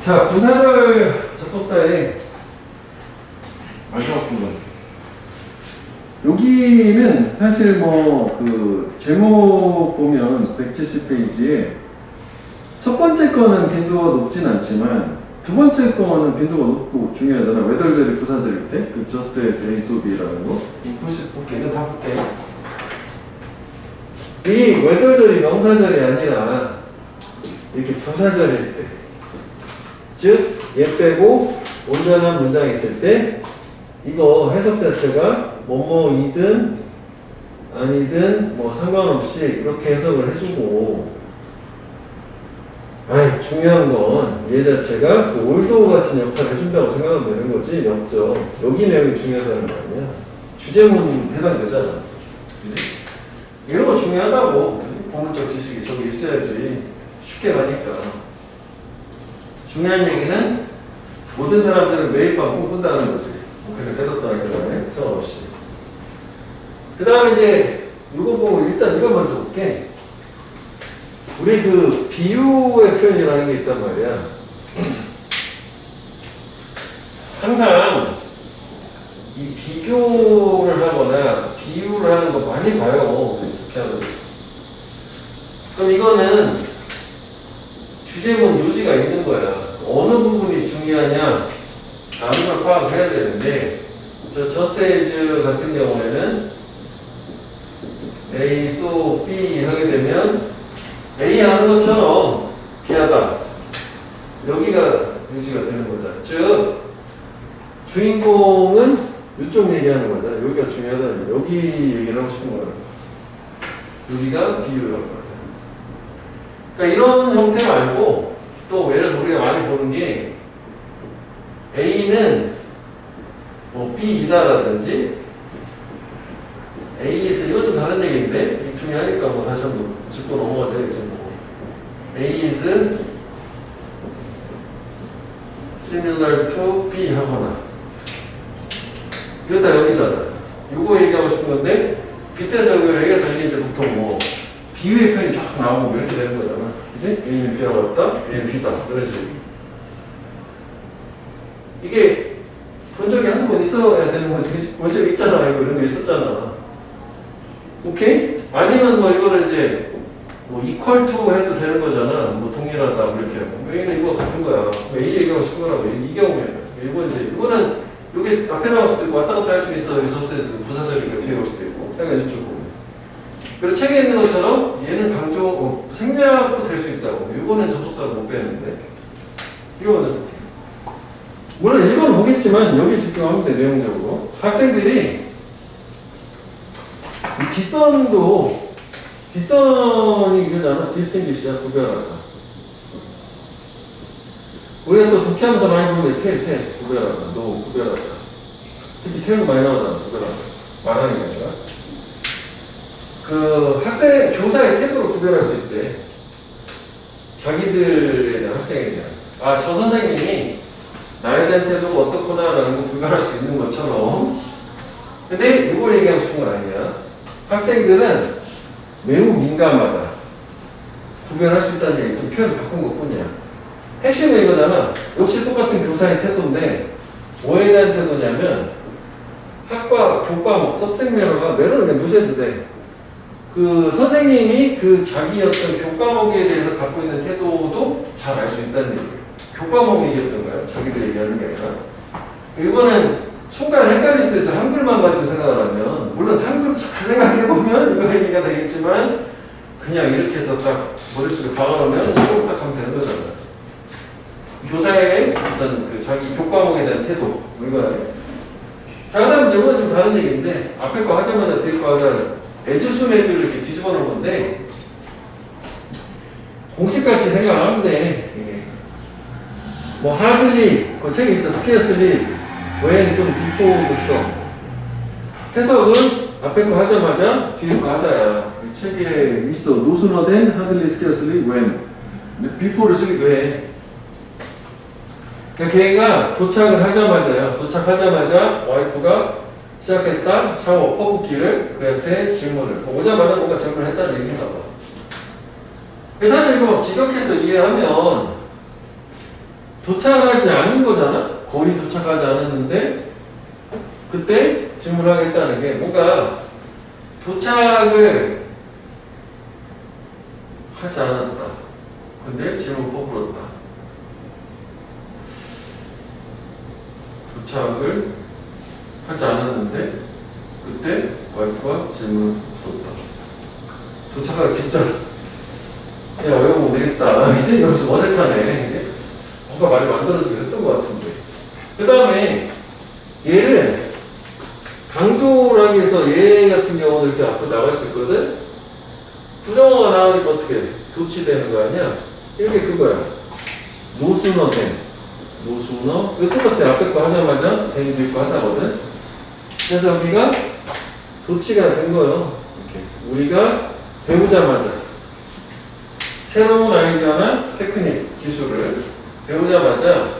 자, 부사절 접속사의 마지막 부분. 여기는 사실 뭐 그 제목 보면 170페이지에 첫 번째 거는 빈도가 높진 않지만 두 번째 거는 빈도가 높고 중요하잖아. 외덜절이 부사절일 때 그 just as A, so, B라는 거. 볼게. 이건 다 볼게. 이 외덜절이 명사절이 아니라 이렇게 부사절일 때, 즉 얘 빼고 온전한 문장이 있을 때 이거 해석 자체가 뭐뭐이든 아니든 뭐 상관없이 이렇게 해석을 해주고, 아이 중요한 건 얘 자체가 그 올도 같은 역할을 해준다고 생각하면 되는 거지. 0점. 여기 내용이 중요하다는 거 아니야. 주제문 해당되잖아. 그지? 이런 거 중요하다고. 구문적 지식이 저기 있어야지 쉽게 가니까. 중요한 얘기는 모든 사람들은 매일 밤 꿈꾼다는 거지. 그냥 깨닫다는 그다음에 상관없이. 그 다음에 이제 이거 보고 일단 이거 먼저 볼게. 우리 그 비유의 표현이라는 게 있단 말이야. 항상 이 비교를 하거나 비유를 하는 거 많이 봐요. 이렇게 하는 거. 그럼 이거는 주제문 요지가 있는 거야. 어느 부분이 중요하냐 라는 걸 파악을 해야 되는데, 저 just as 같은 경우에는 A, so, B 하게 되면 A 하는 것처럼 B하다. 여기가 요지가 되는 거잖아. 즉 주인공은 이쪽 얘기하는 거잖아. 여기가 중요하다. 여기 얘기를 하고 싶은 거야. 여기가 비유라고 거야. 그러니까 이런 형태 말고 또 예를 들어서 우리가 많이 보는 게 A는 뭐 B이다라든지 A is, 이건 좀 다른 얘기인데 중요하니까 뭐 다시 한번 짚고 넘어가야지. 뭐 A is similar to B 하거나 이거 다 여기잖아. 이거 얘기하고 싶은 건데 밑에서 여기서 이게 이제 보통 뭐 비유의 표현이 쫙 나오고 이렇게 되는 거잖아. 그치? A는 B라고 했다, A는 B다. 그런 식으로. 이게 본 적이 한두 번 있어야 되는 거지. 그치? 본 적이 있잖아. 이거 이런 거 있었잖아. 오케이? 아니면 뭐 이거를 이제 뭐 equal to 해도 되는 거잖아. 뭐 동일하다 이렇게 하고. A는 이거 같은 거야. A 얘기하고 싶은 거라고. 이 경우에. 이거는 여기 앞에 나올 수도 있고 왔다 갔다 할 수 있어. 여기 서스에서 부사절이니까 뒤에 올 수도 있고. 약간 이쪽으로. 그래서 책에 있는 것처럼 얘는 강조, 생략도 될 수 있다고. 이거는 접속사를 못 빼는데. 이거는 물론 이건 보겠지만 여기 집중하면 돼. 내용적으로. 학생들이 이 뒷선이 이거잖아. 디스팅기시야. 구별하다. 우리가 또 독해하면서 많이 보는데 태 구별하다. 너 구별하다. 특히 태는 많이 나오잖아. 구별하다. 말하는 게 아니라. 그 학생, 교사의 태도로 구별할 수 있대. 자기들에 대한 학생에 대한. 아, 저 선생님이 나에 대한 태도가 어떻구나라는 거 구별할 수 있는 것처럼. 근데 이걸 얘기하고 싶은 건 아니야. 학생들은 매우 민감하다. 구별할 수 있다는 얘기, 좀 표현을 바꾼 것 뿐이야. 핵심은 이거잖아. 역시 똑같은 교사의 태도인데 뭐에 대한 태도냐면 학과, 교과목, 서브젝트매너가 매너는 그냥 무시해도 돼. 그 선생님이 그 자기 어떤 교과목에 대해서 갖고 있는 태도도 잘 알 수 있다는 얘기예요. 교과목 얘기했던 거야. 자기들 얘기하는 게 아니라. 이거는 순간 헷갈릴 수도 있어. 한글만 가지고 생각을 하면. 물론 한글로 잘 생각해보면 이거 얘기가 되겠지만 그냥 이렇게 해서 딱 머릿속에 박아놓으면 이거 딱 하면 되는 거잖아. 교사의 어떤 그 자기 교과목에 대한 태도. 이거야. 자, 그 다음 이건 좀 다른 얘기인데 앞에 거 하자마자 뒤에 거 하자는 에즈순에즈를 이렇게 뒤집어 놓은 건데 공식같이 생각하면 돼. 뭐 hardly, 그 책에 있어. scarcely, when 좀 before도 써. 해석은 앞에 거 하자마자 뒤에 거 하다야. 이 책에 있어. no sooner than, hardly, scarcely, when. 근데 before를 쓰기도 해. 그러니까 걔가 도착을 하자마자요. 도착하자마자 와이프가 시작했다. 샤워 퍼붓기를 그한테 질문을. 오자마자 뭔가 질문을 했다는 얘기인가 봐. 사실 이거 직역해서 이해하면 도착하지 않은 거잖아? 거의 도착하지 않았는데 그때 질문하겠다는 게 뭔가 도착을 하지 않았다. 근데 질문 퍼부었다. 도착을 하지 않았는데 그때 와이프가 질문을 퍼부었다. 도착하기 직전 야 외우면 되겠다. 이제 이거 좀 어색하네. 이제 뭔가 말이 만들어지긴 했던 것 같은데. 그 다음에 얘를 강조를 하기 위해서 얘 같은 경우는 이렇게 앞으로 나갈 수 있거든? 부정어가 나오니까 어떻게 돼? 도치되는 거 아니야? 이렇게 그거야. 노순어 된. 노순어. 이거 똑같아. 앞에 거 하자마자 된 뒤에 거 하자거든? 그래서 우리가 도치가 된 거예요. 이렇게. 우리가 배우자마자 새로운 아이디어나 테크닉, 기술을 배우자마자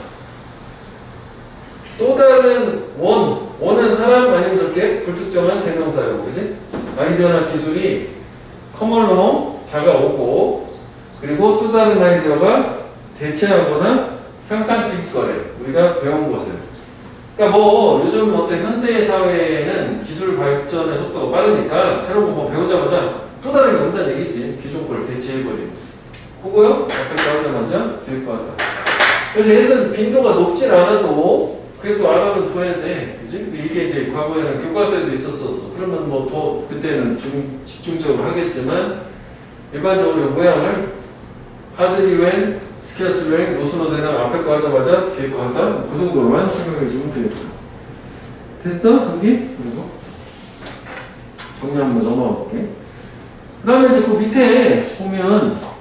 또 다른 원은 사람 아니면 적게 불특정한 대명사예요. 그지? 아이디어나 기술이 커먼으로 다가오고 그리고 또 다른 아이디어가 대체하거나 향상시키거래. 우리가 배운 것을. 그러니까 뭐 요즘 어떤 현대 사회에는 기술 발전의 속도가 빠르니까 새로운 거 배우자마자 또 다른 게 온다는 얘기지. 기존 걸 대체해버리고. 그거요? 앞에 나오자마자 될 것 같다. 그래서 얘는 빈도가 높진 않아도 그래도 알아는 둬야 돼. 그지? 이게 이제 과거에는 교과서에도 있었었어. 그러면 뭐 더 그때는 좀 집중적으로 하겠지만 일반적으로 모양을 하드리 웬, 스케어스 웬, 노선어 대나 앞에 거 하자마자 뒤에 거 한다. 그 정도로만 설명해 주면 되겠다. 됐어? 여기? 그리고 정리 한번 넘어가 볼게. 그 다음에 이제 그 밑에 보면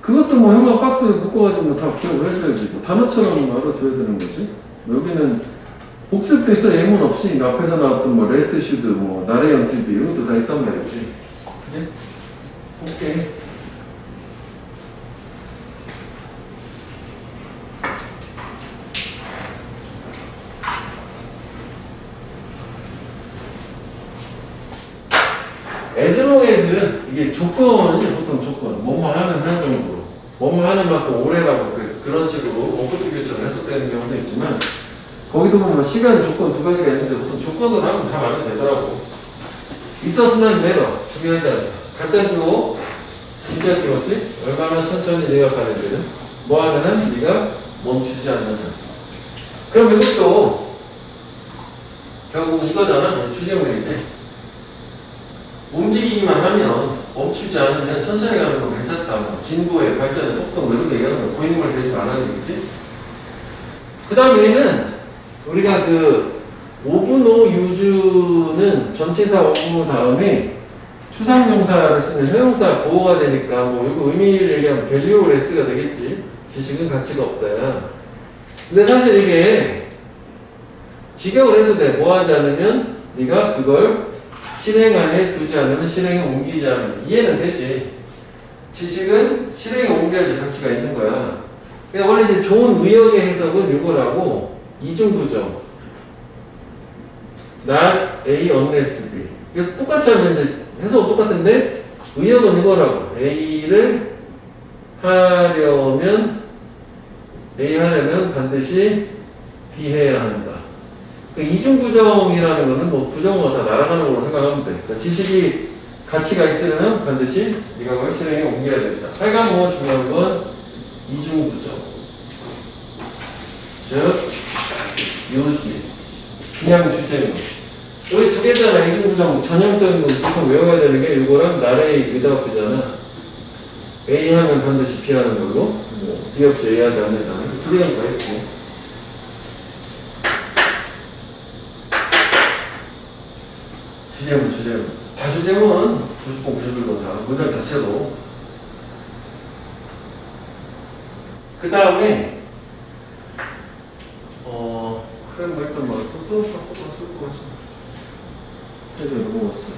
그것도 뭐 형광 박스 묶어가지고 다 기억을 해줘야지. 뭐 단어처럼 알아둬야 되는 거지. 여기는 복습도 있어. 예문 없이 앞에서 나왔던 뭐 레스트 슈드, 뭐 나레 언틸 비 이것도 다 있단 말이지. 그지? 오케이. as long as 이게 조건이 보통 조건 뭐뭐 하는 한 정도로 뭐뭐 하는 만큼 오래라고 그런 식으로 원포트교처럼 해석되는 경우도 있지만 거기도 보면 시간 조건 두 가지가 있는데 보통 조건으로 하면 다 말이 되더라고. 이따스는 내려 중요하지 않다. 가짜 주어 진짜 주어지 얼마나 천천히 네가 가는지는 뭐 하면은 네가 멈추지 않는 한. 그럼 이것도 결국 이거잖아. 주제문이지. 움직이기만 하면 멈추지 않으면 천천히 가는 건 괜찮다. 진보의 발전의 속도 뭐 이런 얘기하는 거 고인물 되지 말라는 얘기지. 그 다음에는 우리가 그 오분호 유주는 전치사 오분호 다음에 추상명사를 쓰는 형용사 보호가 되니까 뭐 이거 의미를 얘기하면 valueless가 되겠지. 지식은 가치가 없다야. 근데 사실 이게 직역을 해도 돼. 뭐 하지 않으면 네가 그걸 실행 안에 두지 않으면 실행에 옮기지 않으면 이해는 되지. 지식은 실행에 옮겨야지 가치가 있는 거야. 그러니까 원래 이제 좋은 의역의 해석은 이거라고 이중부정. not A unless B. 그래서 똑같이 하면 이제 해석은 똑같은데 의역은 이거라고. A를 하려면 A 하려면 반드시 B 해야 한다. 이중부정이라는 거는 뭐 부정어가 다 날아가는 걸로 생각하면 돼. 그러니까 지식이 가치가 있으면 반드시 네가 그걸 실행에 옮겨야 된다. 하여간 뭐 중요한 건 이중부정. 즉, 유지. 그냥 주제는. 여기 두 개잖아. 이중부정 전형적인 거 보통 외워야 되는 게 이거랑 나레이 위다우트잖아. A 하면 반드시 B 하는 걸로. 뭐 B 없이 A 하지 않는다. 두 개는 더 했고. 주제문. 다 주제문. 90번, 90번 다. 문장 자체도. 그 다음에, 그래, 뭐 일단 뭐, 쓸 거 같아. 해서 넘어갔어.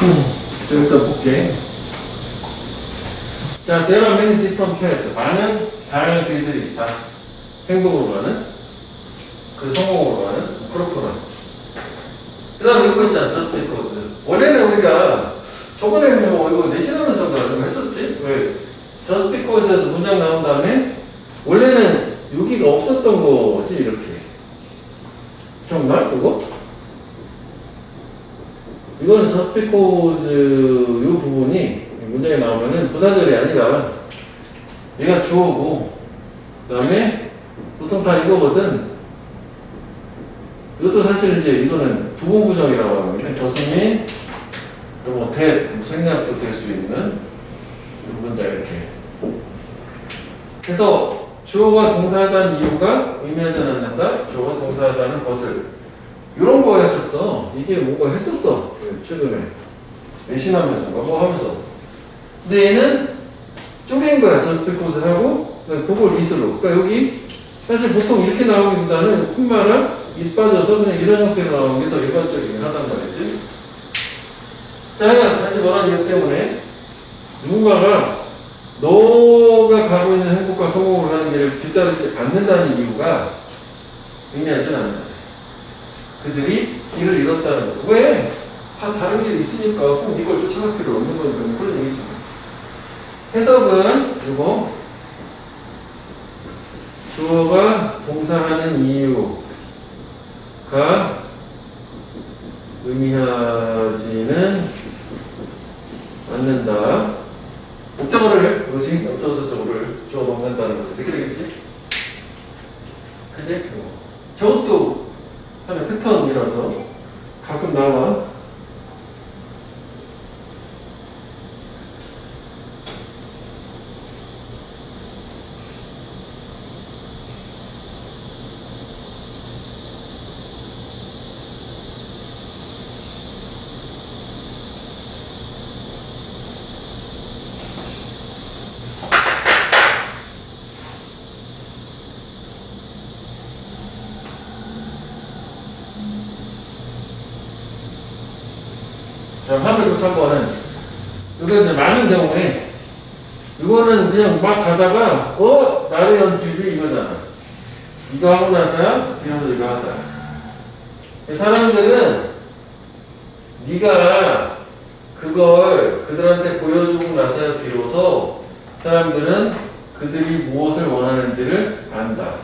좀 이따 볼게. 자, there are many different paths. 많은 다양한 길들이 있다. 행복으로 가는, 그 성공으로 가는, 그렇구나. 그 다음에 이거 있잖아, just because. 원래는 우리가 저번에는 뭐 이거 내신하면서 좀 했었지? 왜? just because에서 문장 나온 다음에 원래는 여기가 없었던 거지, 이렇게. 정말? 그거? 이건 just because 이 부분이 문장에 나오면은 부사절이 아니라 얘가 주어고 그 다음에 보통 다 이거거든. 이것도 사실 이제 이거는 부분부정이라고 하는데 doesn't 뭐 생략도 될 수 있는 이 문장 이렇게. 그래서 주어가 동사하다는 이유가 의미하지 않는다. 주어가 동사하다는 것을 이런 거 했었어. 이게 뭐가 했었어 최근에 내신하면서 뭐 하면서. 근데 얘는 쪼갠 거야. just because 하고 그걸 is로. 그러니까 여기 사실 보통 이렇게 나오기보다는 콤마랑 이 빠져서 그냥 이런 형태로 나오는 게 더 일반적이긴 하단 말이지. 자, 다시 말하는 이유 때문에 누군가가 너가 가고 있는 행복과 성공을 하는 길을 뒤따르지 않는다는 이유가 의미하진 않는다. 그들이 길을 잃었다는 것은. 왜? 다 다른 길이 있으니까 꼭 이걸 쫓아갈 필요 없는 거니까 그런 얘기죠. 해석은 이거 주어가 동사하는 이유가 의미하지는 않는다. 목적어를 뭐지? 어쩌고저쩌고를 주어 동사한다는 것은 이렇게 되겠지? 그지? 저것도 하나의 패턴이라서 가끔 나와. 자, 393번은 이거 이제 많은 경우에 이거는 그냥 막 가다가 나의 연필이 이거잖아. 이거 하고 나서야 비로소 이거 하다. 사람들은 네가 그걸 그들한테 보여주고 나서야 비로소 사람들은 그들이 무엇을 원하는지를 안다.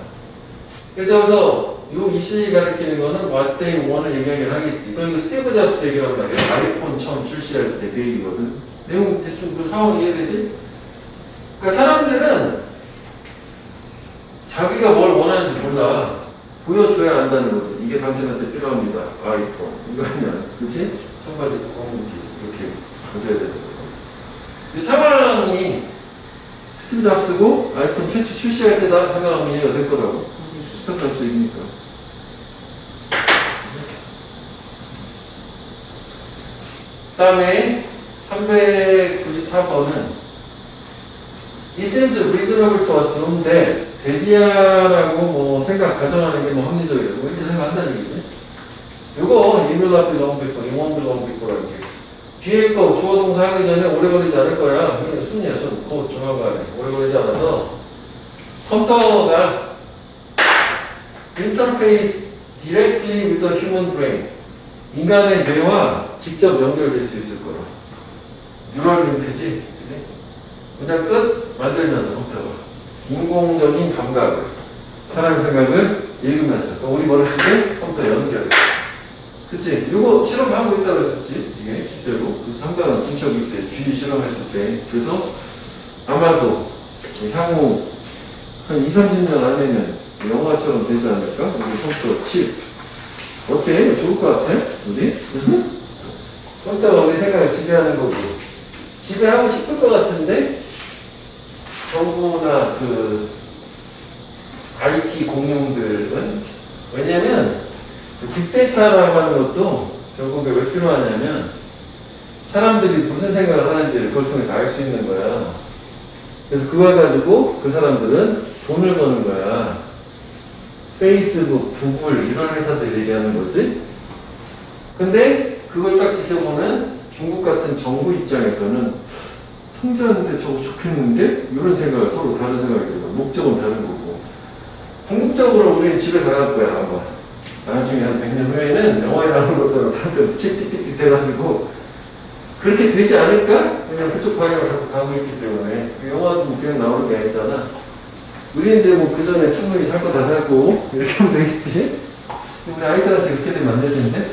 그래서 이 시이 가리키는 거는 what they want을 얘기하긴 하겠지. 이거 스티브 잡스 얘기란 말이야. 아이폰 처음 출시할 때 그 얘기거든. 내용 대충 그 상황 이해되지? 그러니까 사람들은 자기가 뭘 원하는지 몰라. 보여줘야 안다는 거지. 이게 당신한테 필요합니다. 아이폰. 이거 하면. 그치? 청바지 공기 이렇게 가져야 되는 거고. 이 상황이 스티브 잡스고 아이폰 최초 출시할 때다 생각하면 이해가 될 거라고. 스티브 잡스 얘기니까. 그 다음에 394번은 It seems reasonable to assume that 데디아라고 뭐 가정하는 게 뭐 합리적이라고 이렇게 생각한다는 얘기지. 요거 you will not be long before, you won't be long before라는 게 뒤에 거 주어 동사 하기 전에 오래 걸리지 않을 거야. 그냥 순이야 순. 곧 정확하네. 오래 걸리지 않아서 컴퓨터가 interface directly with the human brain 인간의 뇌와 직접 연결될 수 있을 거라. 뉴럴 링크지. 그냥 끝 만들면서 컴퓨터가 인공적인 감각을 사람 생각을 읽으면서 또 우리 머릿속에 컴퓨터 연결. 그치? 이거 실험하고 있다고 했었지. 이게 실제로 그 상당한 진척이 있대. 쥐 실험했을 때. 그래서 아마도 향후 한 20-30년 안에는 영화처럼 되지 않을까? 우리 컴퓨터 칩. 어때? 좋을 것 같아? 우리? 컴퓨터가 우리 생각을 지배하는 거고. 지배하고 싶을 것 같은데, 정부나 그, IT 공룡들은, 왜냐면, 그 빅데이터라고 하는 것도 결국에 왜 필요하냐면, 사람들이 무슨 생각을 하는지를 그걸 통해서 알 수 있는 거야. 그래서 그걸 가지고 그 사람들은 돈을 버는 거야. 페이스북, 구글 이런 회사들 얘기하는 거지. 근데 그걸 딱 지켜보면 중국 같은 정부 입장에서는 통제하는데 저거 좋겠는데? 이런 생각을 서로 다른 생각이 들어요. 목적은 다른 거고. 궁극적으로 우리는 집에 나갈 거야, 아마. 나중에 한 100년 후에는 영화에 나오는 것처럼 사람들 틱틱틱틱 돼가지고 그렇게 되지 않을까? 왜냐면 그쪽 방향으로 자꾸 가고 있기 때문에. 영화도 뭐 그냥 나오는 게 아니잖아. 우리 이제 뭐 그 전에 충분히 살 거 다 살고 이렇게 하면 되겠지? 우리 아이들한테 그렇게 되면 안 되는데?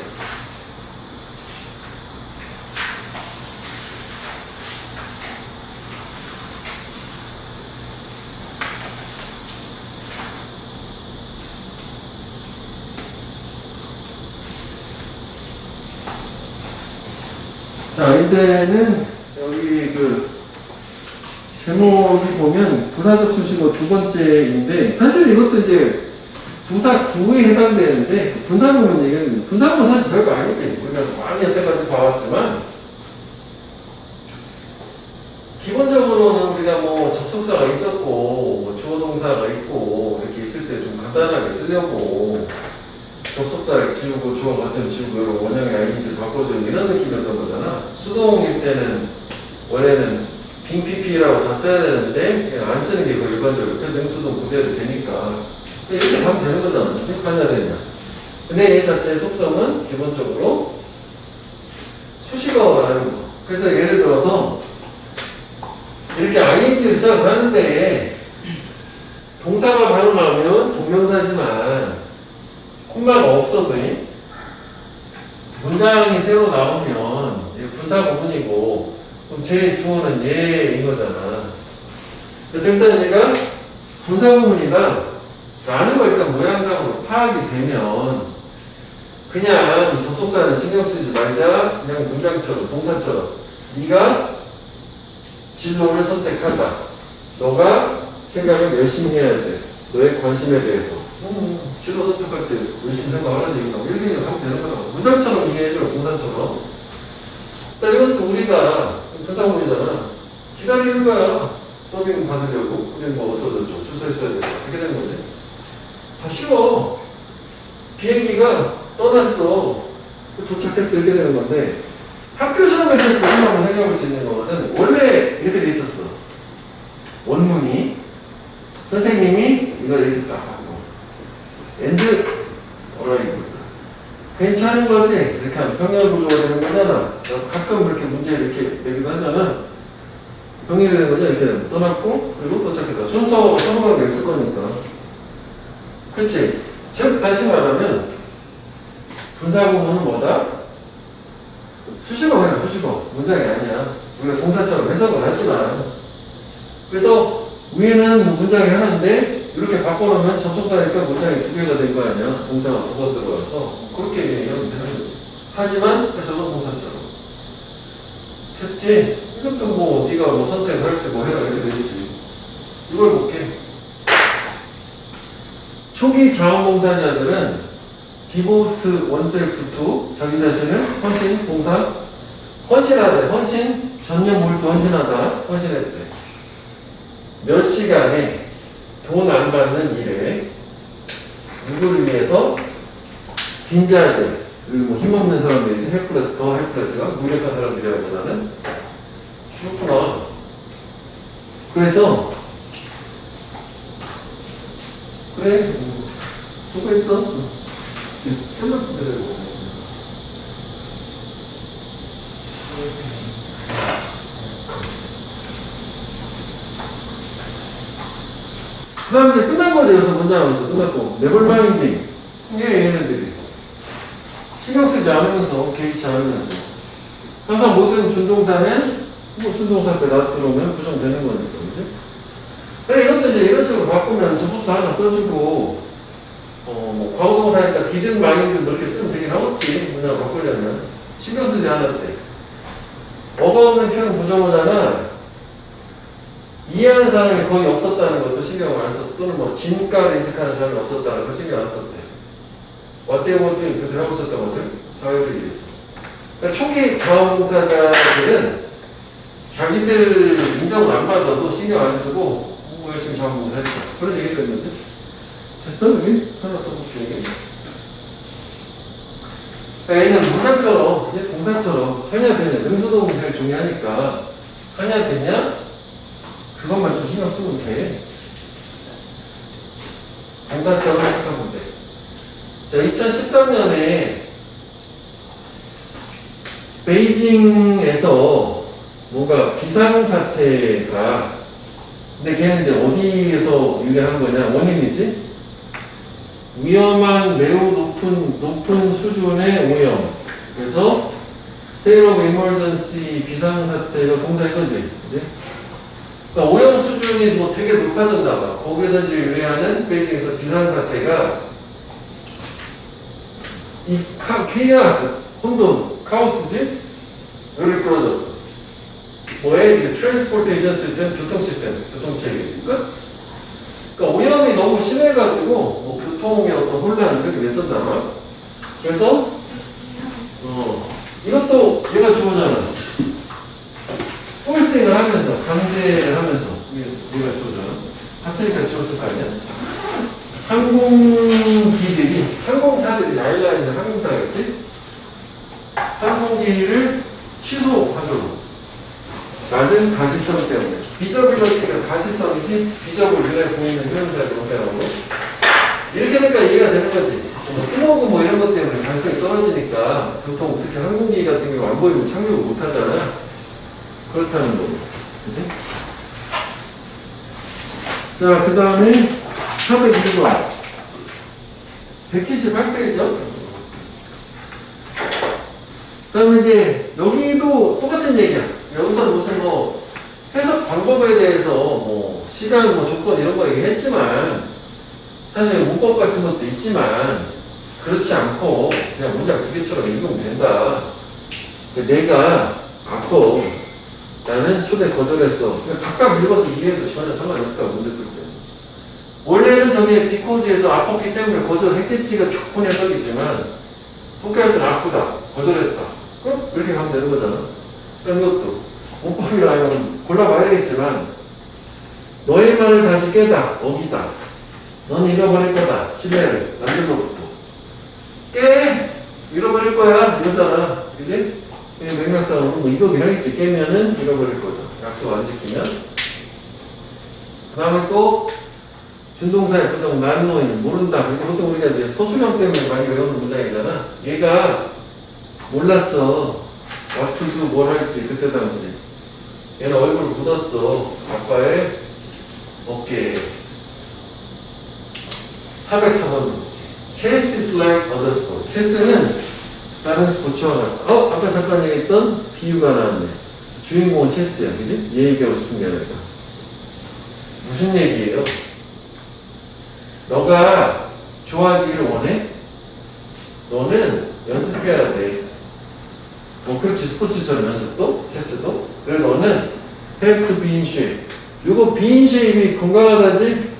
자, 이때는 여기 그 제목이 보면 부사적 수식어 두 번째인데 사실 이것도 이제 부사 구에 해당되는데 분사구문 얘기는 분사구문 사실 별거 아니지. 우리가 많이 여태까지 봐왔지만 기본적으로는 우리가 뭐 접속사가 있었고 뭐 주어 동사가 있고 이렇게 있을 때 좀 간단하게 쓰려고 접속사를 지우고 주어 같은 지우고 여러 원형의 ing를 바꿔주는 이런 느낌이었던 거잖아. 수동일 때는 원래는 빙 pp라고 다 써야 되는데 그냥 안 쓰는 게 그 일반적으로 능수동 그대로 되니까 이렇게 하면 되는 거잖아. 어떻게 하냐 되냐. 근데 얘 자체의 속성은 기본적으로 수식어가 말하는 거. 그래서 예를 들어서 이렇게 ing를 시작하는데 동사가 바로 나오면 동명사지만 콤마가 없어도 문장이 새로 나오면 분사 구문이고 그럼 제 주어는 얘인 거잖아. 그래서 일단 얘가 분사 구문이다 라는 거 일단 모양상으로 파악이 되면 그냥 접속사는 신경 쓰지 말자. 그냥 문장처럼 동사처럼 네가 진로를 선택한다. 너가 생각을 열심히 해야 돼. 너의 관심에 대해서. 진로 선택할 때 열심히 생각하라는 얘기다. 이렇게 하면 되는 거야. 문장처럼 이해해줘. 동사처럼. 이것도 우리가 분사구문이잖아. 기다리는 거야. 서빙 받으려고. 우리는 뭐 어쩌고저쩌고 출소했어야 되고. 이렇게 되는 거지. 다 쉬워. 비행기가 떠났어. 도착했어. 이렇게 되는 건데 학교 시험에서 고민하고 생각할 수 있는 거는 원래 이렇게 돼 있었어. 원문이 선생님이 이걸 이렇게 딱 하고 and alright 괜찮은 거지? 이렇게 하면 병렬 구조가 되는 거잖아. 가끔 그렇게 문제 이렇게 내기도 하잖아. 병렬이 되는 거죠. 이렇게 되면 떠났고 그리고 도착했다. 순서 서로가 있을 거니까. 그렇지? 즉 다시 말하면 분사구문은 뭐다? 수식어야. 수식어. 문장이 아니야. 우리가 동사처럼 해석을 하지만 그래서 위에는 뭐 문장이 하나인데 이렇게 바꿔놓으면 접속사니까 문장이 두 개가 된 거 아니야. 동사가 두 번 들어가서 그렇게 얘기하면 되는 거지. 하지만 해석은 동사처럼. 됐지? 이것도 뭐 네가 뭐 선택할 때 뭐 해라 이렇게 되겠지. 이걸 볼게. 초기 자원봉사자들은 디보트 원셀프 투 자기 자신을 헌신, 봉사, 헌신하다, 헌신, 전념 몰두 헌신하다, 헌신했대. 몇 시간에 돈 안 받는 일에 누구를 위해서 빈자들 그리고 뭐 힘없는 사람들이지 헬플레스 더 헬플레스가 무력한 사람들이라기보다는 그렇구나. 그래서 그래 수고했어. 끝났더라고. 그 다음 이제 끝난 거죠. 여기서 문장하면서 끝났고 네벌마인딩 이게 얘네들이 신경 쓰지 않으면서 개의치 않으면서 항상 모든 준동사는 뭐 준동사 때 놔두면 부정되는 거니까 그지? 그래 이것도 이제 이런 식으로 바꾸면 접속사 하나 써주고 뭐 과거동사니까 디든 마인드 이렇게 쓰면 되긴 하겠지. 문장을 바꾸려면 신경 쓰지 않았대. 어가 없는 표현 부정어잖아. 이해하는 사람이 거의 없었다는 것도 신경을 안 썼어. 또는 뭐 진가를 인식하는 사람이 없었다는 거 신경 안 썼대. 왓대고도 그들 하고 있었던 것을 사회를 위해서. 그러니까 초기 자원봉사자들은 자기들 인정을 안 받아도 신경 안 쓰고 뭐 열심히 자원봉사 했다. 그런 얘기를 했는 거지. 됐어? 여기? 하나 더 볼게. 그러니까 얘는 문장처럼 이제 동사처럼 편야 능수동 제일 중요하니까 하냐 됐냐? 그것만 좀 신경 쓰면 돼. 정사적으로 생각하면 돼. 자, 2013년에 베이징에서 뭔가 비상사태가, 근데 걔는 이제 어디에서 유래한 거냐? 원인이지? 위험한 매우 높은 수준의 오염. 그래서 State of Emergency 비상사태가 동사 이거지. 그지? 그러니까 오염 수준이 뭐 되게 높아졌나 봐. 거기서 이제 유래하는 베이징에서 비상사태가 이 케이아스, 혼돈, 카오스지? 여기 떨어졌어. 뭐에? 이게 트랜스포테이션 시스템, 교통 시스템, 교통체계. 끝? 그러니까 오염이 너무 심해가지고 뭐 교통의 어떤 혼란 그렇게 냈었나. 그래서 이것도 얘가 좋으잖아. 폴싱을 하면서 강제를 하면서 얘가 좋으잖아. 하트니까 지웠을 거 아니야? 항공사들이 아일라인은 항공사겠지? 항공기를 취소하도록. 낮은 가시성 때문에. 비저빌러티가 가시성이지 비저블 보이는 형용사 동사라고. 이렇게 되니까 이해가 되는 거지. 스모그 뭐 이런 것 때문에 발성이 떨어지니까 보통 특히 항공기 같은 경우 안 보이면 착륙을 못 하잖아. 그렇다는 거고. 그치? 자, 그 다음에 401번. 178페이지죠? 그 다음에 이제 여기도 똑같은 얘기야. 여기서 무슨 뭐 해석 방법에 대해서 뭐 시간 뭐 조건 이런 거 얘기했지만 사실 문법 같은 것도 있지만 그렇지 않고 그냥 문장 두 개처럼 읽으면 된다. 내가 아고 나는 초대 거절했어. 각각 읽어서 이해해도 전혀 상관없다. 문제 풀 때. 원래는 저기 비코즈에서 아팠기 때문에 거절했겠지가 조건의 해석이지만 통계할 때는 아프다. 거절했다. 끝? 이렇게 가면 되는 거잖아. 그럼 이것도 문법이라면 골라봐야 되겠지만 너의 말을 다시 깨다. 어기다. 넌 잃어버릴 거다. 신뢰를 남들로부터. 깨! 잃어버릴 거야. 이거잖아. 그지? 맥락상으로 뭐 이거긴 하겠지. 깨면은 잃어버릴 거죠. 약속 안 지키면. 그 다음에 또 준동사의 부정 난노인 모른다. 그러니까 보통 우리가 이제 소수령 때문에 많이 외우는 문장이잖아. 얘가 몰랐어. what to do 뭘 할지 그때 당시. 얘는 얼굴 묻었어. 아빠의 어깨에. 404번. Chess is like other sport. 체스는 다른 스포츠와 같다. 아까 잠깐 얘기했던 비유가 나왔네. 주인공은 체스야. 그지? 얘 얘기하고 싶은 게 아니라. 무슨 얘기예요? 너가 좋아지기를 원해? 너는 연습해야 돼. 뭐 그렇지. 스포츠처럼 연습도 체스도. 그래 너는 have to be in shape. 이거 be in shape이 건강하다지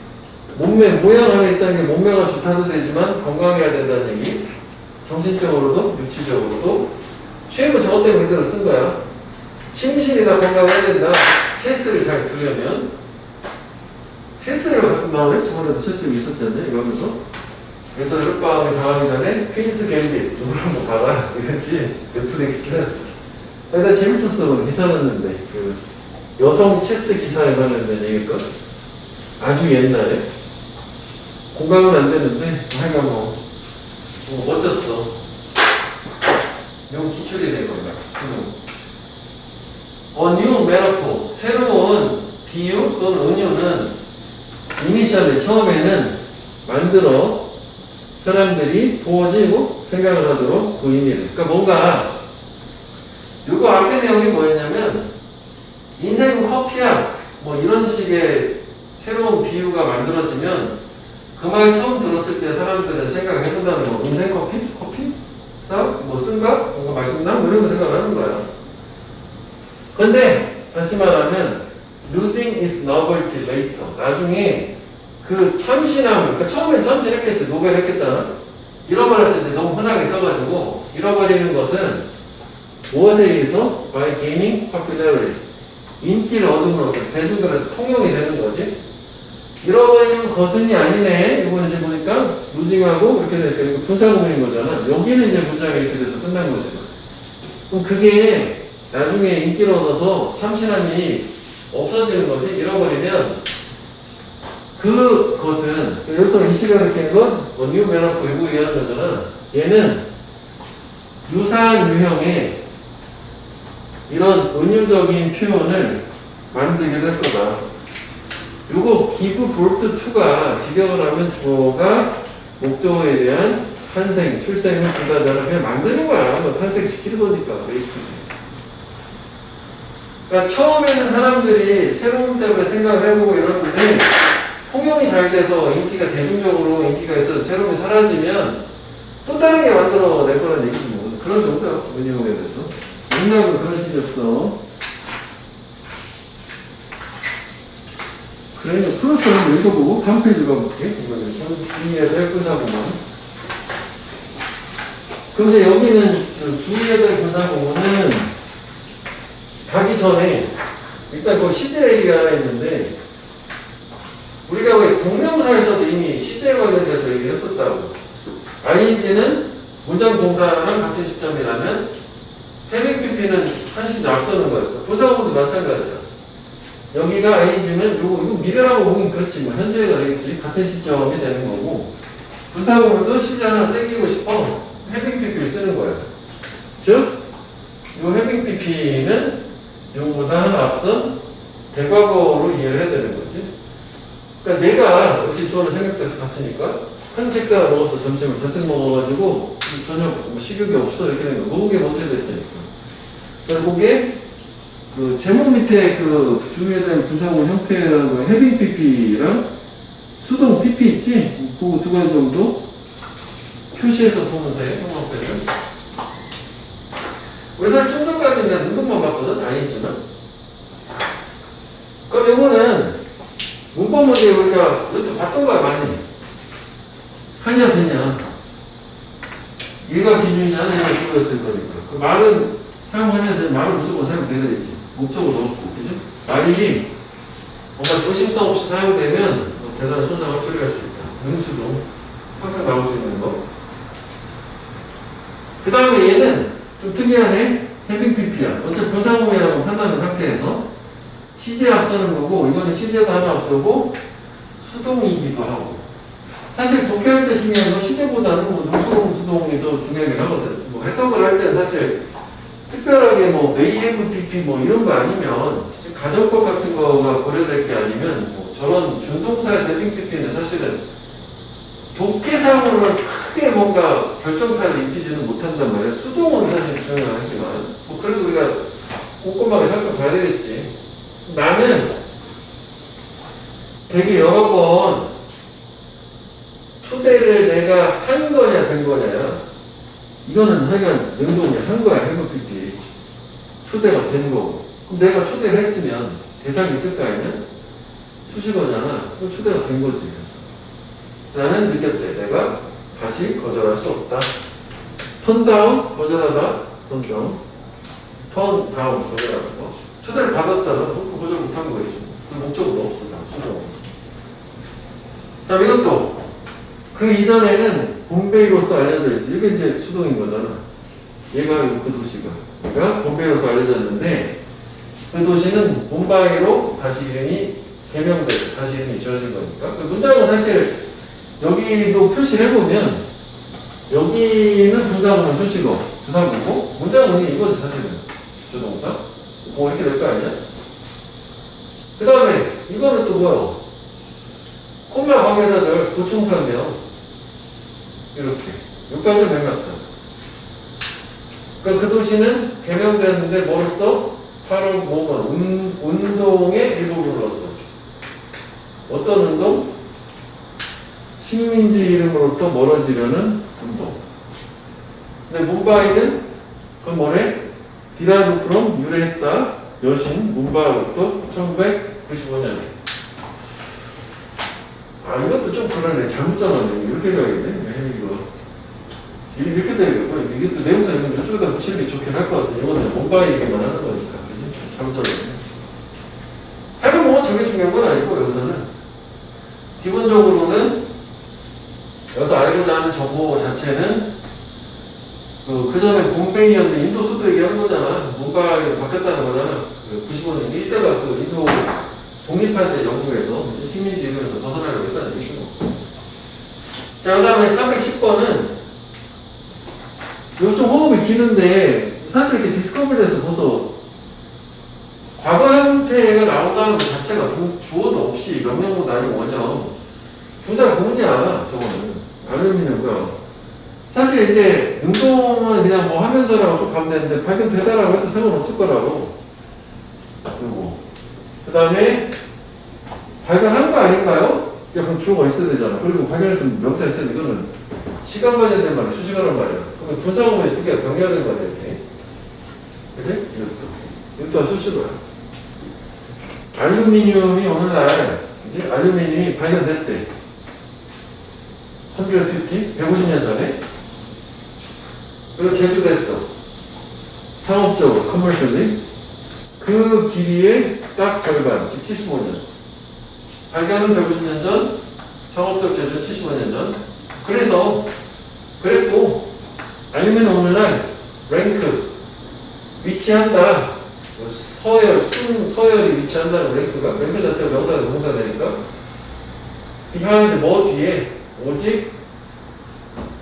몸매 모양 안에 있다는 게 몸매가 좋다도 되지만 건강해야 된다는 얘기. 정신적으로도 육체적으로도 shape은 저것 때문에 그대로 쓴 거야. 심신이 다 건강해야 된다. 체스를 잘 두려면 체스를 가끔 나오네? 저번에도 체스가 있었잖아요. 이거 하면서. 그래서 여름방학에 당하기 전에 퀸스 갬빗 이걸 한번 봐라. 이거지. 넷플릭스는. 일단 재밌었어. 괜찮았는데. 그 여성 체스 기사에 관련된 얘기일까? 아주 옛날에. 공감은 안 되는데 하여간 뭐 멋졌어. 용 기출이 된 건가? 뉴 메타포. 새로운 비유 또는 은유는 이니셜리 처음에는 만들어 사람들이 보어지고 생각을 하도록 그 의미를. 그러니까 뭔가 이거 앞에 내용이 뭐였냐면 인생은 커피야. 뭐 이런 식의 새로운 비유가 만들어지면 그 말 처음 들었을 때 사람들은 생각을 해본다는 거. 인생 커피? 커피? 뭐 쓴가? 뭔가 맛있나? 뭐 이런 거 생각을 하는 거야. 근데 다시 말하면 losing its novelty later. 나중에 그 참신함을, 그러니까 처음엔 참신했겠지. 노벨 했겠잖아. 잃어버렸을 때 너무 흔하게 써가지고 잃어버리는 것은 무엇에 의해서? by gaining popularity. 인기를 얻음으로써 대중들한테 통용이 되는 거지. 잃어버리는 것은이 아니네. 이번에 이제 보니까 루징하고 이렇게 되니까 이거 분사구문인 거잖아. 여기는 이제 문장이 이렇게 돼서 끝난 거죠. 그럼 그게 나중에 인기를 얻어서 참신함이 없어지는 거지. 잃어버리면 그것은 여기서 이 시간을 깬 건 원유 변화 불구 이해하는 거잖아. 얘는 유사한 유형의 이런 은유적인 표현을 만들기도 할 거다. 요거 give birth to가 직역을 하면 주어가 목적어에 대한 탄생, 출생을 준다잖아. 그냥 만드는 거야. 뭐 탄생시키는 거니까. 그러니까 처음에는 사람들이 새로운 때문에 생각을 해보고 이러는데 통용이 잘 돼서 인기가 대중적으로 인기가 있어서 새로움이 사라지면 또 다른 게 만들어낼 거라는 얘기지 뭐. 그런 정도야. 은유형에 대해서. 맥락은 그런 식이었어. 그래, 플러스 한번 읽어보고 다음 페이지 가볼게. 이거는 주의해서 해보자고만. 그럼 이제 여기는 주의해야 될 교사공은 가기 전에 일단 그 시제 얘기가 하나 있는데 우리가 왜 동명사에서도 이미 시제에 관련돼서 얘기했었다고. ing는 문장 동사랑 같은 시점이라면 having pp는 한 시제 앞서는 거였어. 부사구도 마찬가지야. 여기가 ing면 이거 미래라고 보긴 그렇지 뭐 현재가 되겠지. 같은 시점이 되는 거고 부사구문도 시제 하나 땡기고 싶어. having pp를 쓰는 거야. 즉, 이 having pp는 이거보다 하나 앞선 대과거로 이해를 해야 되는 거지. 그러니까 내가 어찌 주어는 생각돼서 같으니까 한 식사 먹었어. 점심을 잔뜩 먹어가지고 저녁 뭐 식욕이 없어 이렇게 되는 거. 그게 먼저 됐다니까. 그래서 그게 그 제목 밑에 그 주의에 대한 부사구 형태라는 거 having pp랑 수동 pp 있지? 그 두 가지 정도 표시해서 보면 돼. 형광펜을. 우리 사실 좀 전까지는 그냥 운동만 봤거든? 아니지만. 그럼 이거는 문법 문제 우리가 이것도 봤던 거야, 많이. 하냐, 되냐. 얘가 기준이냐, 얘가 주어였을 거니까. 그 말은 사용하냐, 되냐. 말은 무조건 사용돼야 되지. 목적어도 없고, 그죠? 말이 뭔가 조심성 없이 사용되면 대단한 손상을 처리할 수 있다. 능수도 항상 나올 수 있는 거. 그 다음에 얘는 좀 특이하네. having pp야. 어차피 분사구문이라고 판단한 상태에서 시제 앞서는 거고, 이거는 시제도 하나 앞서고, 수동이기도 하고. 사실 독해할 때 중요한 건 시제보다는 뭐 능수동, 수동이 더 중요하긴 하거든. 뭐 해석을 할 때는 사실 특별하게 뭐 may have pp 뭐 이런 거 아니면 가정법 같은 거가 고려될 게 아니면 뭐 저런 준동사에서 having pp는 사실은 독해상으로는 크게 뭔가 결정타를 입히지는 못한단 말이야. 수동은 사실 중요하지만 뭐 그래도 우리가 꼼꼼하게 살펴봐야 되겠지. 나는 되게 여러 번 초대를 내가 한 거냐 된 거냐 이거는 하여간 능동이야. 한 거야. 해볼 때 초대가 된 거고. 그럼 내가 초대를 했으면 대상이 있을 거 아니야? 수식어잖아. 그럼 초대가 된 거지. 나는 느꼈대. 내가 다시 거절할 수 없다. 턴 다운 거절하다. 턴 다운. 턴 다운 거절하다. 초대를 받았잖아. 그 거절 못한 거겠지. 그 목적은 없어. 수동. 자, 이것도 그 이전에는 봄베이로서 알려져 있어. 이게 이제 수동인 거잖아. 얘가 그 도시가. 얘가 봄베이로서 알려졌는데 그 도시는 봄바이로 다시 이름이 개명돼서 다시 이름이 지어진 거니까. 그 문장은 사실 여기도 표시를 해보면 여기는 부사구문 수식어 부사구고 문장은 이거지 사실은 주동사 뭐 이렇게 될 거 아니야? 그 다음에 이거는 또 뭐야? 콤마 관계사절 보충사인데요. 이렇게 여기까지 맥락상. 그러니까 그 도시는 개명됐는데 뭐였어? 8월 뭐만 운동의 일부분을 넣었어. 어떤 운동? 식민지 이름으로부터 멀어지려는 운동. 근데 문바이는 그건 뭐래? 디라이브 프롬 유래했다. 여신 문바이로부터 1995년. 아 이것도 좀 그러네. 잘못 잡았네. 이렇게 가야겠네. 이거 이렇게 되겠고 이게 또 내용사 있는 저쪽에다 붙이는 게 좋긴 할 것 같아. 이거는 문바이 얘기만 하는 거니까. 그지? 잘못 잡았네. 해보면 뭐 저게 중요한 건 아니고 여기서는 기본적으로는 여기서 알고자 하는 정보 자체는 그 전에 봄베이였는데 인도 수도 얘기하는 거잖아. 누가 바뀌었다는 거잖아. 그 95년 이때가 그 인도 독립할 때 영국에서 식민지 이름에서 벗어나려고 했다는 얘기죠. 자, 그 다음에 410번은 이거 좀 호흡이 기는데 사실 이렇게 디스커버리에서 벌써 과거 형태가 나온다는 것 자체가 주어도 없이 명령어도 아니고 원형 부사 공이야. 저거는 알루미늄이고요. 사실 이제 운동은 그냥 뭐 하면서라고 쭉 가면 되는데 발견되다라고 해도 상관없을 거라고. 그리고 그 다음에 발견한 거 아닌가요? 그럼 주어가 있어야 되잖아. 그리고 발견했으면 명사 있어야 돼. 이거는 시간 관련된 말이야. 수시간란 말이야. 그러면 분사구문이 두 개가 병렬된 거야. 이렇게. 그치? 이것도 수시로야. 알루미늄이 어느 날, 그치? 알루미늄이 발견됐대. 150년 전에. 그리고 제조됐어. 상업적으로, 커머셜리. 그 길이의 딱 절반, 즉 75년. 발견은 150년 전, 상업적 제조 75년 전. 그랬고, 알루미늄 오늘날 랭크, 위치한다. 서열이 위치한다는 랭크 자체가 명사가 동사 되니까. behind 뭐 뒤에, 오직,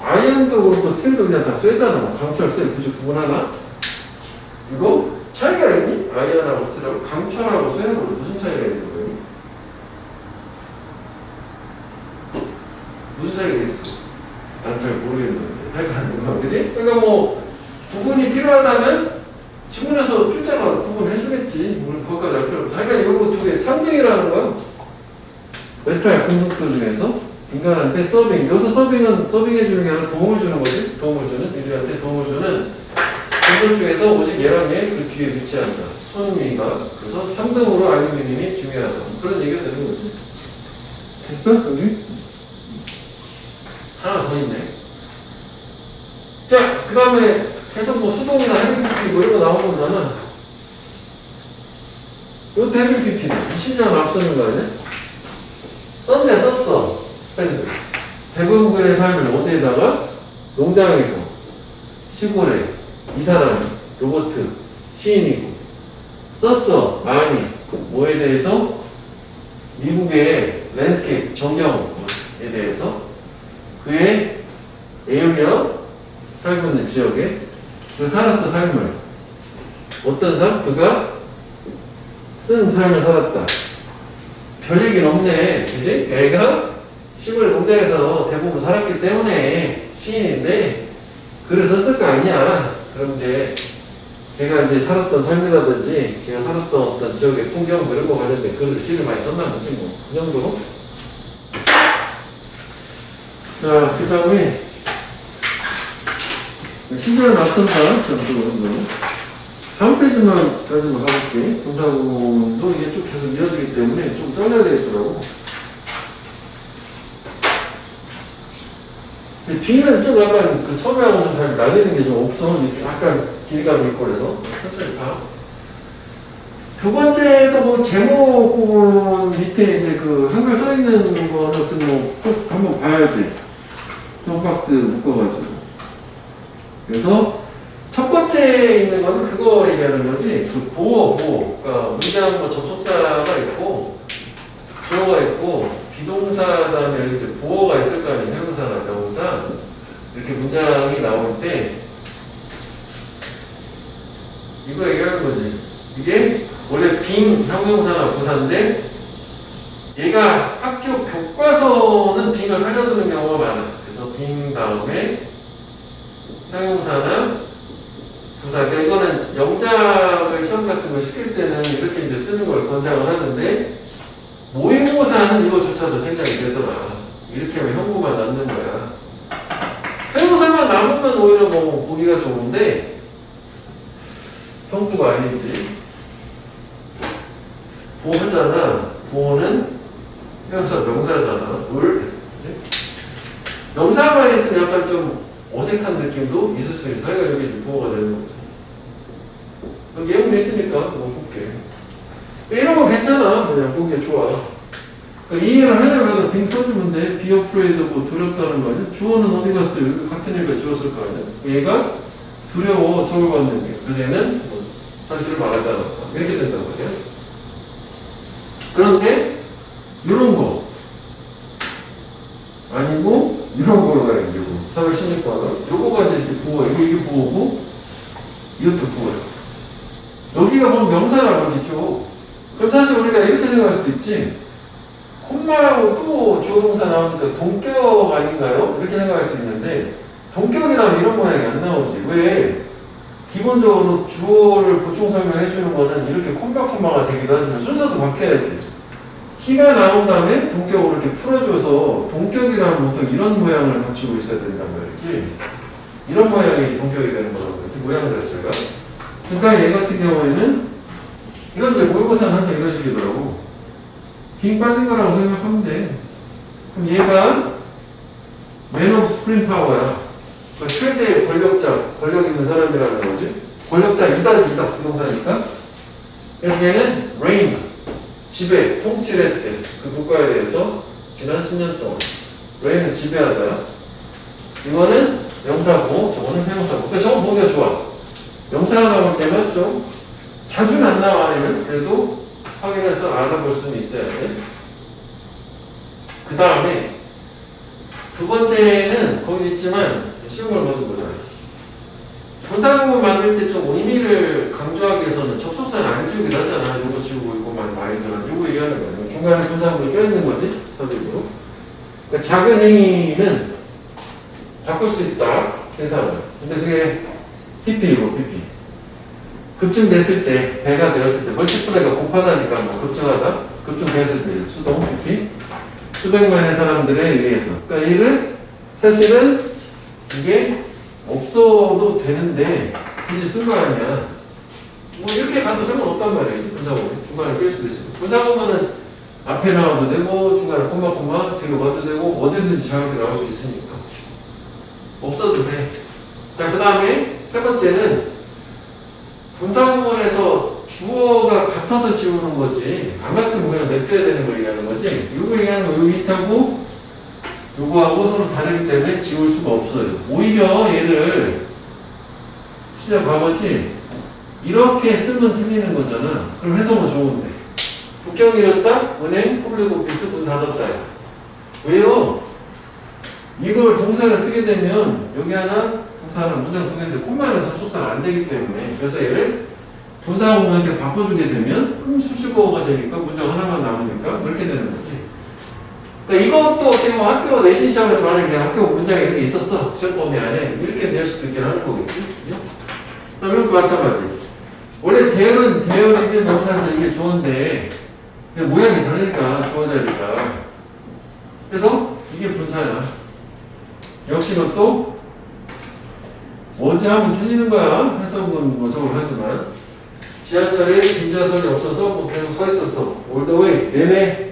아이언도 그렇고 스틸도 그냥 다 쇠잖아. 강철, 쇠 굳이 구분하나? 이거 차이가 있니? 아이언하고 스틸하고 강철하고 쇠하고 무슨 차이가 있는 거예요? 무슨 차이가 있어? 난 잘 모르겠는데. 하여간, 그지? 그러니까 뭐, 구분이 필요하다면, 지문에서 필자가 구분을 해주겠지. 우리 거기까지 할 필요 없어. 하여간 이런 거 두 개, 3등이라는 거야. 메탈 금속들 중에서 인간한테 서빙. 여기서 서빙해주는 게 아니라 도움을 주는 거지. 도움을 주는. 인류한테 도움을 주는 금속 중에서 오직 얘랑 얘 그 뒤에 위치한다. 손위가. 그래서 3등으로 알루미늄이 중요하다. 그런 얘기가 되는 거지. 됐어? 여기? 하나 더 있네. 자, 그 다음에 계속 뭐 수동이나 헤비피피 뭐 이런 거 나오는 거잖아. 이것도 헤비피피네. 20년 앞서는 거 아니야? 썼네, 썼어. 스펜드. 대부분의 삶을 어디에다가? 농장에서, 시골에, 이 사람, 로버트, 시인이고. 썼어, 많이. 뭐에 대해서? 미국의 랜드스케이프, 전경에 대해서. 그의 에어리어, 살고 있는 지역에. 그 살았어, 삶을. 어떤 삶? 그가 쓴 삶을 살았다. 별 얘기는 없네. 그지? 애가 시골 농장에서 대부분 살았기 때문에 시인인데 글을 썼을 거 아니야. 그럼 이제 걔가 이제 살았던 삶이라든지 걔가 살았던 어떤 지역의 풍경 뭐 이런 거 관련된 글을 시를 많이 썼나 보지 뭐. 그 정도로. 자, 그 다음에 신조를 앞선다 정도. 다음 페이지만까지만 가볼게. 동사구문도 이게 쭉 계속 이어지기 때문에 좀 잘라야 되겠더라고. 뒤는 좀 약간 그 처음에 하고는 잘 날리는 게 좀 없어. 약간 길이감이 있고 그래서 천천히 봐. 두 번째도 뭐 제목 부분 밑에 이제 그 한글 써 있는 거는 뭐꼭 한번 봐야 돼. 한 박스 묶어가지고. 그래서 첫 번째 있는 거는 그거 얘기하는 거지. 그 보호. 그러니까 문장 뭐 접속사가 있고, 주어가 있고, 비동사 다음에 여기 이제 보호가 있을 거 아니에요. 형용사나 명사. 이렇게 문장이 나올 때, 이거 얘기하는 거지. 이게 원래 빙 형용사나 부사인데, 얘가 학교 교과서는 빙을 살려두는 경우가 많아. 그래서 빙 다음에 형용사나 부사. 그러니까 이거는 영작을 시험 같은 거 시킬 때는 이렇게 이제 쓰는 걸 권장을 하는데 모의고사는 이거조차도 생략이 되더라. 이렇게 하면 형구만 남는 거야. 형용사만 남으면 오히려 뭐 보기가 좋은데 형구가 아니지. 보호잖아. 보호는 형용사 명사잖아. 명사만 있으면 약간 좀 어색한 느낌도 있을 수 있어. 하여간 여기 보호가 되는 거죠. 예문 있으니까 뭐 볼게. 이런 거 괜찮아. 그냥 보기에 좋아. 그러니까 이해를 하려면 빙 써주면 돼. be afraid 뭐 두렵다는 말이야. 주어는 어디 갔어요? 여기 같은 얘기가 지웠을 거 아니야. 얘가 두려워. 처벌받는 게. 그래서 얘는 뭐 사실을 말하지 않았다. 이렇게 된단 말이야. 그런데 이런 거 아니고 이런 거로 가야 되고 사회 신입과는 요거가 이제 부호, 이게 부호고 이것도 부호야. 여기가 보면 명사라고 하겠죠. 그럼 사실 우리가 이렇게 생각할 수도 있지. 콤마라고 또 주어동사 나오니까 동격 아닌가요? 이렇게 생각할 수 있는데 동격이라면 이런 모양이 안 나오지. 왜? 기본적으로 주어를 보충 설명해 주는 거는 이렇게 콤마가 되기도 하지만 순서도 바뀌어야지. 희가 나온 다음에 동격으로 이렇게 풀어줘서 동격이라면 보통 이런 모양을 갖추고 있어야 된단 말이지. 이런 모양이 동격이 되는 거라고. 이렇게 모양을 했어요. 그러니까 얘 같은 경우에는 이건 이제 모의고사는 항상 이런 식이더라고. 빙 빠진 거라고 생각하면 돼. 그럼 얘가 맨 오브 스프링 파워야. 그러니까 최대의 권력 있는 사람이라는 거지. 권력자 이다 부동사니까. 그래서 얘는 reign, 지배, 통치를 했대. 그 국가에 대해서 지난 10년 동안. reign은 지배하다. 이거는 명사고, 저거는 형용사고. 그러니까 저거 보기가 좋아. 명사가 나올 때는 좀 자주는 안 나와. 아니면 그래도 확인해서 알아볼 수는 있어야 돼. 그 다음에 두 번째는 거기 있지만 쉬운 걸 먼저 보자. 분사구문 만들 때 좀 의미를 강조하기 위해서는 접속사는 안 지우기도 하잖아. 요거 지우고 이거만 많이 들어. 요거 얘기하는 거야. 중간에 분사구문이 껴있는 거지. 서술로. 그러니까 작은 행위는 바꿀 수 있다. 세상은. 근데 그게 PP이고 PP. 급증됐을 때, 배가 되었을 때, 멀티플레이가 곱하다니까 뭐 급증하다, 급증되었을 때, 수동, PP, 수백만의 사람들에 의해서. 그러니까 이를 사실은 이게 없어도 되는데 굳이 쓴 거 아니야. 뭐 이렇게 가도 상관없단 말이에요. 분사구문. 중간에 뺄 수도 있어요. 분사구문은 앞에 나와도 되고, 중간에 콤마, 뒤로 와도 되고, 어디든지 자유롭게 나올 수 있으니까. 없어도 돼. 자, 그 다음에 세 번째는 분사구문에서 주어가 같아서 지우는 거지 안 같은 모양 냅둬야 되는 걸 얘기하는 거지. 이거 얘기하는 거 여기 있다고 요거하고 서로 다르기 때문에 지울 수가 없어요. 오히려 얘를 시작 과거지 이렇게 쓰면 틀리는 거잖아. 그럼 해석은 좋은데 국경 잃었다? 은행, public office 문 닫았다. 왜요? 이걸 동사를 쓰게 되면 여기 하나 동사 하나 문장 두 개인데 콤마는 접속사가 안 되기 때문에 그래서 얘를 분사구문한테 바꿔주게 되면 그럼 수식어가 되니까 문장 하나만 남으니까 그렇게 되는 거지. 그러니까 이것도 어떻게 보면 학교 내신 시험에서 만약에 학교 문장에 이렇게 있었어 시험 범위 안에 이렇게 될 수도 있긴 하는 거겠지. 그죠? 그럼 이것도 마찬가지. 원래 대열은 이제 명사에서 이게 좋은데 모양이 다르니까 주어 자리가 그래서 이게 분사야. 역시 이것도 뭐지 하면 틀리는 거야. 해석은 뭐 저걸 하지만 지하철에 빈좌석이 없어서 뭐 계속 서 있었어. All the way 내내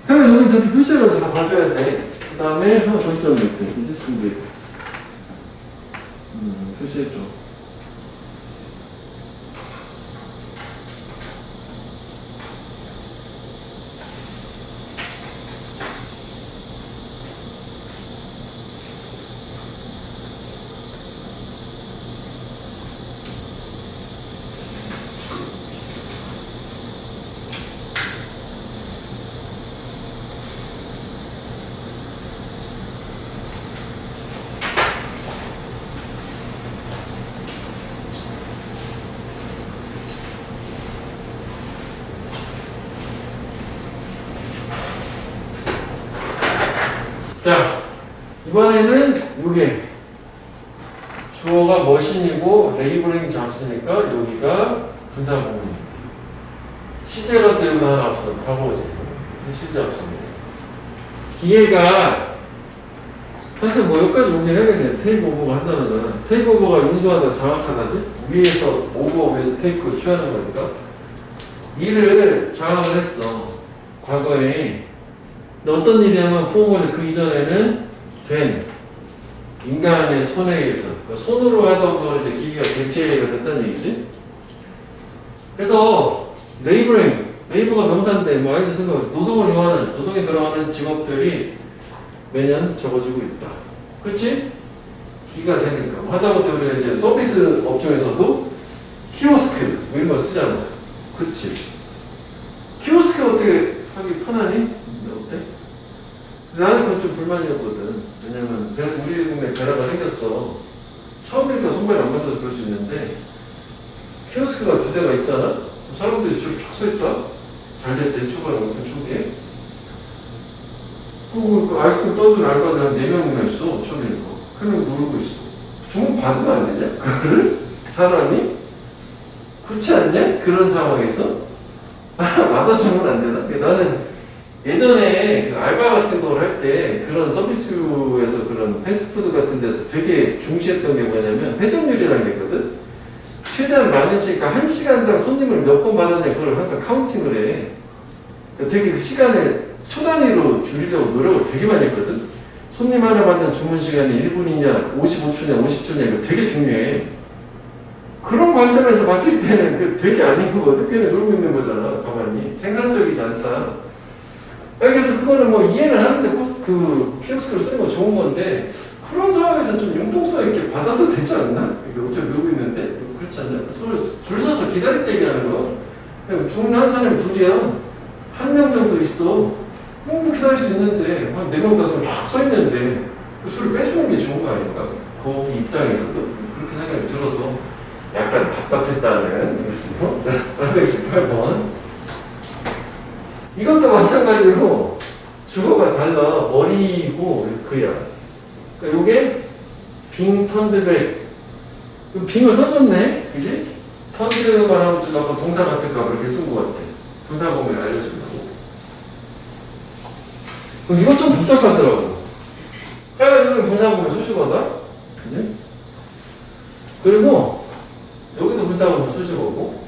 하면 여기 저렇게 표시를 다 봐줘야 돼. 그 다음에 하나 더 있잖아. 이제 준비 표시해줘. 자, 이번에는 이게 주어가 머신이고 레이블링 잡으니까 여기가 분사구문. 시제가 또 여기 하나 없어. 과거지. 시제 없습니다. 기회가 사실 뭐 여기까지 오긴 해야겠네. 테이크 오버가 한다잖아. 테이크 오버가 용수하다 장악하다지? 위에서 오버 위에서 테이크 취하는 거니까. 일을 장악을 했어. 과거에. 근데 어떤 일이냐면 포옹을 그 이전에는 된 인간의 손에 의해서 그러니까 손으로 하던 걸 이제 기계가 대체가 됐다는 얘기지. 그래서 레이버가 명사인데 뭐 알지 생각 노동을 요하는 노동이 들어가는 직업들이 매년 적어지고 있다. 그렇지? 기가 되니까. 하다못해 우리가 이제 서비스 업종에서도 키오스크 뭐 이런 거 쓰잖아. 그치? 키오스크 어떻게 하기 편하니? 어때? 나는 그건 좀 불만이었거든. 왜냐면 우리 동네 베라가 생겼어. 처음이니까 손발이 안 맞아서 그럴 수 있는데 키오스크가 2대가 있잖아? 사람들이 줄 쫙 서있다? 잘 됐대, 초반에 엄청 초기에. 그 아이스크림 떠준 알바들 한 4명이나 있어, 처음이니까. 그냥 놀고 있어. 주문 받으면 안 되냐? 그거를? 사람이? 그렇지 않냐? 그런 상황에서? 받아주면 안 되나? 나는 예전에 그 알바 같은 걸 할 때 그런 서비스에서 그런 패스트푸드 같은 데서 되게 중시했던 게 뭐냐면 회전율이라는 게 있거든? 최대한 많으니까 1시간당 손님을 몇 번 받았냐 그걸 항상 카운팅을 해. 되게 그 시간을 초 단위로 줄이려고 노력을 되게 많이 했거든? 손님 하나 받는 주문 시간이 1분이냐, 55초냐, 50초냐, 이거 되게 중요해. 그런 관점에서 봤을 때는 그 되게 아닌 거거든? 그냥 놀고 있는 거잖아, 가만히. 생산적이지 않다. 그래서 그거는 뭐 이해는 하는데 꼭 그 키오스크를 쓰는 거 좋은 건데, 그런 상황에서 좀 융통성 있게 받아도 되지 않나? 이게 어차피 놀고 있는데? 그렇지 않냐? 서로 줄 서서 기다릴 때 얘기하는 거. 그냥 주문한 사람이 둘이야. 1명 정도 있어. 기다릴 수 있는데, 한 4명, 5명 쫙 서 있는데, 그 줄을 빼주는 게 좋은 거 아닌가? 거기 입장에서도 그렇게 생각이 들어서 약간 답답했다는 말씀으로. 자, 418번. 이것도 마찬가지로 주어가 달라. 머리고 그야. 그러니까 요게 빙 턴드백. 빙을 써줬네? 그지? 턴드만 하면 좀 아까 동사 같을까 그렇게 쓴 것 같아. 분사범위를 알려준다고. 이것 좀 복잡하더라고. 해가지고 분사범위 수식어다? 그지? 그리고 여기도 분사범위 수식어고.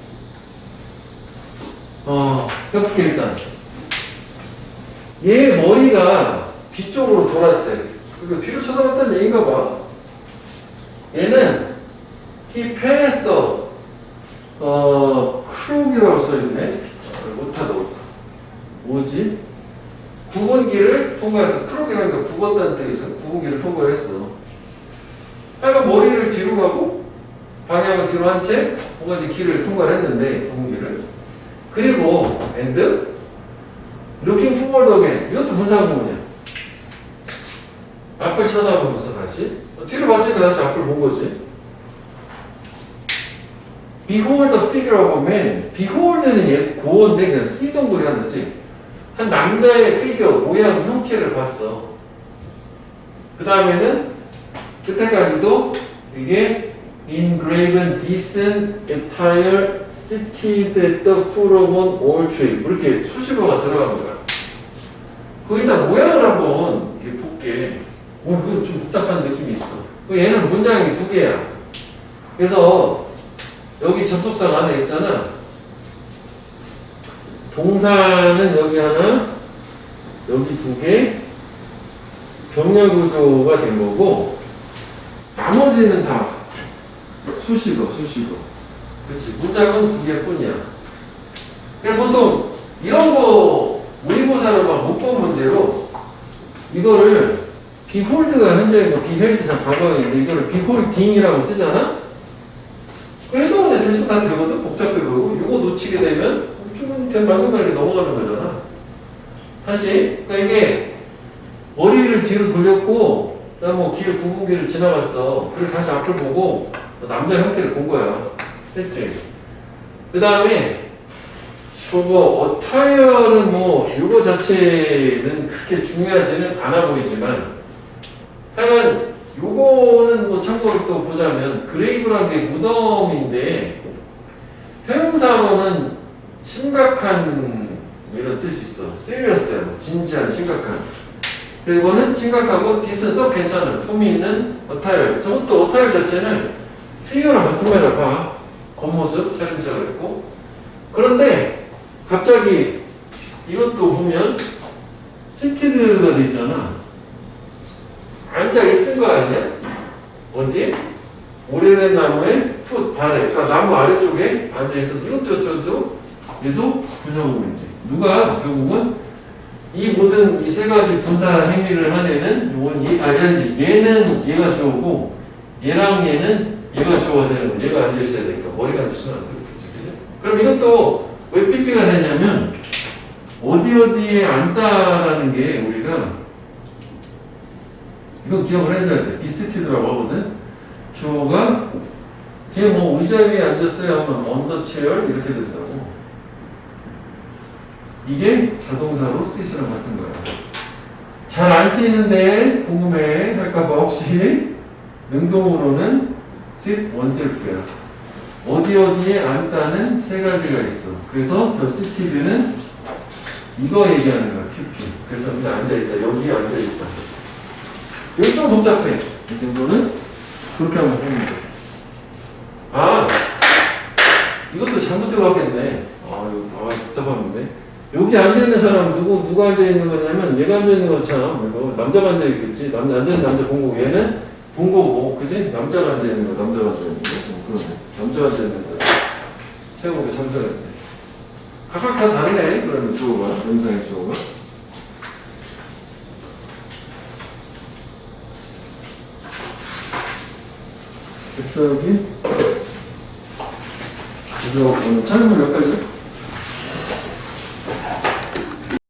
해볼게 일단. 얘 머리가 뒤쪽으로 돌았대. 그러니까 뒤로 쳐다봤다는 얘기인가 봐. 얘는 he passed the 크룩이라고 써있네. 못하다. 뭐지? 구분기를 통과했어. 크룩이라는 게 굽었다는 뜻에서 구분기를 통과했어. 하여간 머리를 뒤로 가고 방향을 뒤로 한 채 뭔가 이제 길을 통과를 했는데 구분기를. 그리고 and looking forward again. 이것도 분사구문이야. 앞을 쳐다보면서 다시 뒤를 봤으니까 다시 앞을 본 거지. Behold the figure of a man. Behold는 얘 고어인데 그냥 C 정도로 하는 C. 한 남자의 피규어, 모양, 형체를 봤어. 그 다음에는 끝에까지도 이게 engraven decent attire seated at the foot of an old tree. 이렇게 수식어가 들어가는 거야. 그 일단 모양을 한번 이렇게 볼게. 그거 좀 복잡한 느낌이 있어. 얘는 문장이 2개야. 그래서 여기 접속사 안에 있잖아. 동사는 여기 하나, 여기 2개, 병렬 구조가 된 거고, 나머지는 다 수식어. 그렇지. 문장은 2개 뿐이야. 그냥 보통 이런 거 모의고사로 막 못 본 문제로 이거를 behold가 현재 behold상 과거인데 이거를 beholding이라고 쓰잖아? 해석은 대충 다 되거든? 복잡해 보이고. 이거 놓치게 되면 좀 맞는 거 이렇게 넘어가는 거잖아. 다시. 그러니까 이게 머리를 뒤로 돌렸고, 그다음 뭐 길, 구분기를 지나갔어. 그리고 다시 앞을 보고 남자 형태를 본 거야. 했지? 그 다음에 저거 어타이어는 뭐 이거 자체는 그렇게 중요하지는 않아 보이지만 하여간 요거는 뭐 참고로 또 보자면 그레이브라는 게 무덤인데 형용사로는 심각한 뭐 이런 뜻이 있어. serious요. 진지한, 심각한. 이거는 심각하고 디스는 썩 괜찮은 품이 있는 어타이어. 저것도 어타이어 자체는 피규어랑 같은 말을 봐. 겉모습 차림새가 있고. 그런데 갑자기 이것도 보면 시티드가 돼 있잖아. 앉아 있은 거 아니야? 어디? 오래된 나무에 풋 발에, 그러니까 나무 아래쪽에 앉아 있어도 이것도 어쩌도 얘도 분사구문이지. 누가 결국은 이 모든 이 3가지 분사 행위를 한 애는 얘는 얘가 주어고 얘랑 얘는 얘가 주어가 되는 거. 얘가 앉아 있어야 되니까 머리가 앉으시면 안 되겠죠. 그죠? 그럼 이것도 왜 삐삐가 되냐면 어디 어디에 앉다라는 게 우리가 이건 기억을 해줘야 돼. 비스티드라고 하거든. 주어가 뒤에 뭐 의자 위에 앉았어요 하면 언더 체어 이렇게 된다고. 이게 자동사로 스티스랑 같은 거야. 잘 안 쓰이는데 궁금해 할까봐 혹시 능동으로는 sit oneself야. 어디 어디에 앉다는 세 가지가 있어. 그래서 저 sited는 이거 얘기하는 거야. PP. 그래서 그냥 앉아있다. 여기에 앉아있다. 여기 좀 복잡해. 이 정도는 그렇게 하면 됩니다. 아, 이것도 잘못 생각했네. 이거 복잡한데. 여기 앉아있는 사람 누가 앉아있는 거냐면 얘가 앉아있는 것처럼 이거 남자가 앉아있겠지. 앉아있는 남자 본고 얘는 본고고 그지? 남자가 앉아있는 거 남자가 앉아있는 거 그러네. 남자가 앉아있는 거 세우고 참석했네. 각각 다 다르네. 그러면 주어가 영상의 주어가 됐어 여기? 그래서 오늘 촬영을 몇 가지?